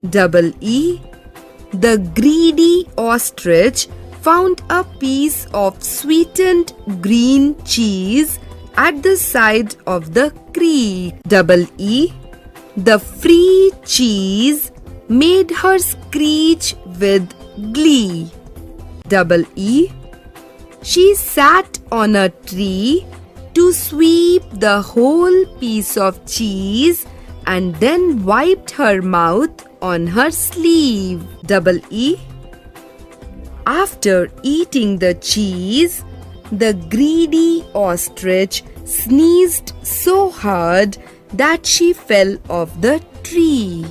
Double E. The greedy ostrich found a piece of sweetened green cheese at the side of the creek. Double E. The free cheese made her screech with glee. Double E. She sat on a tree to sweep the whole piece of cheese and then wiped her mouth on her sleeve. Double E. After eating the cheese, the greedy ostrich sneezed so hard that she fell off the tree.